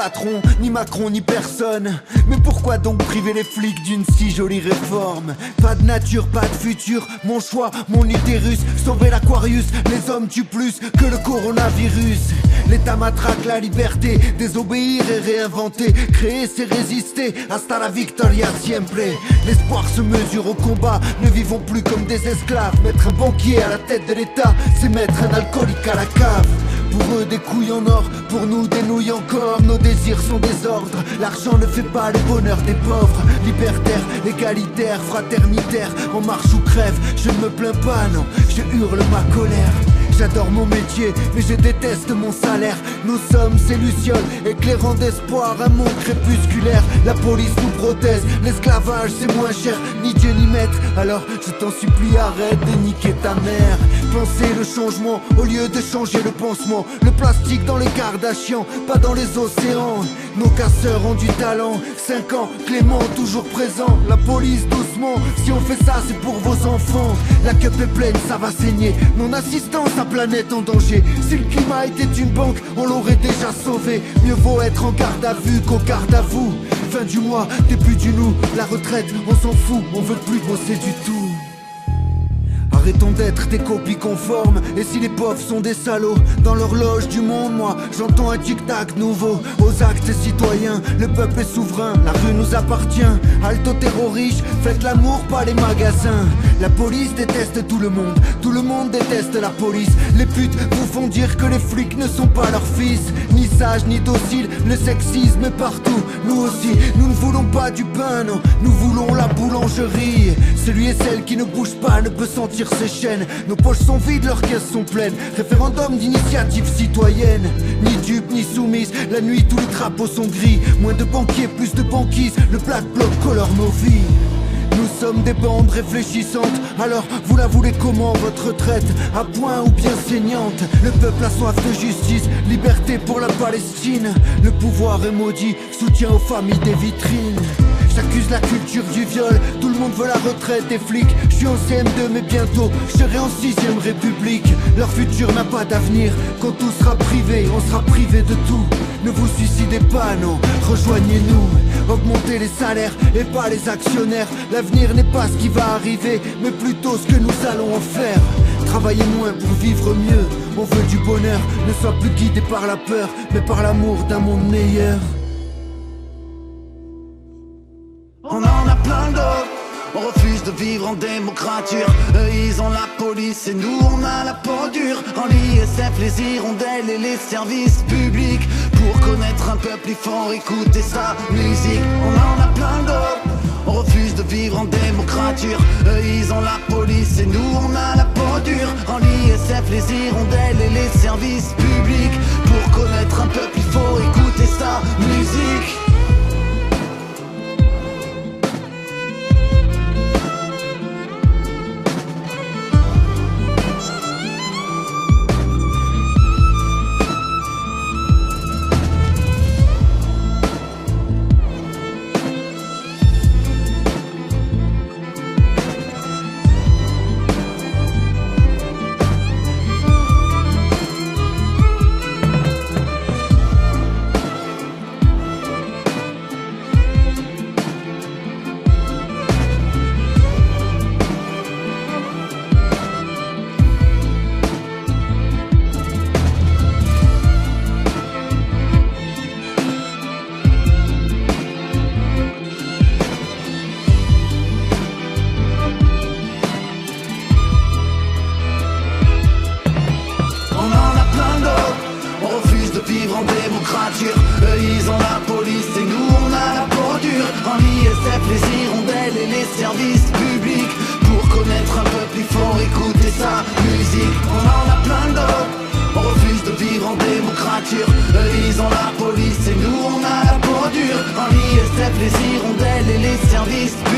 patron, ni Macron, ni personne. Mais pourquoi donc priver les flics d'une si jolie réforme? Pas de nature, pas de futur, mon choix, mon utérus. Sauver l'Aquarius, les hommes tuent plus que le coronavirus. L'État matraque la liberté, désobéir et réinventer. Créer c'est résister, hasta la victoria siempre. L'espoir se mesure au combat, ne vivons plus comme des esclaves. Mettre un banquier à la tête de l'État, c'est mettre un alcoolique à la cave. Pour eux des couilles en or, pour nous des nouilles encore. Nos désirs sont désordres, l'argent ne fait pas le bonheur des pauvres. Libertaire, égalitaire, fraternitaire, en marche ou crève. Je ne me plains pas, non, je hurle ma colère. J'adore mon métier, mais je déteste mon salaire. Nos sommes, c'est Luciole, éclairant d'espoir un monde crépusculaire. La police nous protège, l'esclavage c'est moins cher. Ni Dieu ni maître, alors je t'en supplie arrête de niquer ta mère. Penser le changement au lieu de changer le pansement. Le plastique dans les Kardashians, pas dans les océans. Nos casseurs ont du talent, 5 ans, Clément toujours présent. La police doucement, si on fait ça c'est pour vos enfants. La cup est pleine, ça va saigner. Non-assistance à planète en danger. Si le climat était une banque, on l'aurait déjà sauvé. Mieux vaut être en garde à vue qu'au garde à vous. Fin du mois, début du nous, la retraite, on s'en fout, on veut plus bosser du tout. Arrêtons d'être des copies conformes. Et si les pauvres sont des salauds, dans l'horloge du monde, moi j'entends un tic-tac nouveau. Aux actes citoyens, le peuple est souverain. La rue nous appartient, halte aux terroristes. Faites l'amour, pas les magasins. La police déteste tout le monde déteste la police. Les putes vous font dire que les flics ne sont pas leurs fils. Ni sages, ni dociles, le sexisme est partout. Nous aussi, nous ne voulons pas du pain, non. Nous voulons la boulangerie. Celui et celle qui ne bouge pas ne peut sentir ses chaînes. Nos poches sont vides, leurs caisses sont pleines. Référendum d'initiative citoyenne. Ni dupe, ni soumise, la nuit tous les drapeaux sont gris. Moins de banquiers, plus de banquises. Le Black Bloc colore nos vies. Nous sommes des bandes réfléchissantes. Alors vous la voulez comment votre retraite? À point ou bien saignante? Le peuple a soif de justice, liberté pour la Palestine. Le pouvoir est maudit, soutien aux familles des vitrines. J'accuse la culture du viol, tout le monde veut la retraite des flics. Je suis en CM2 mais bientôt je serai en 6ème République. Leur futur n'a pas d'avenir, quand tout sera privé, on sera privé de tout. Ne vous suicidez pas, non, rejoignez-nous. Augmentez les salaires et pas les actionnaires. L'avenir n'est pas ce qui va arriver, mais plutôt ce que nous allons en faire. Travaillez moins pour vivre mieux, on veut du bonheur. Ne sois plus guidé par la peur, mais par l'amour d'un monde meilleur. On en a plein d'autres. On refuse de vivre en démocrature. Eux ils ont la police et nous on a la peau dure. En l'ISF les hirondelles et les services publics. Pour connaître un peuple il faut écouter sa musique. On en a plein d'autres. On refuse de vivre en démocrature. Eux ils ont la police et nous on a la peau dure. En l'ISF les hirondelles et les services publics. Pour connaître un peuple il faut écouter sa musique. Eux ils ont la police et nous on a la peau dure. En l'ISF les hirondelles et les services publics. Pour connaître un peuple il faut écouter sa musique. On en a plein d'autres. On refuse de vivre en démocrature. Eux ils ont la police et nous on a la peau dure. En l'ISF les hirondelles et les services publics.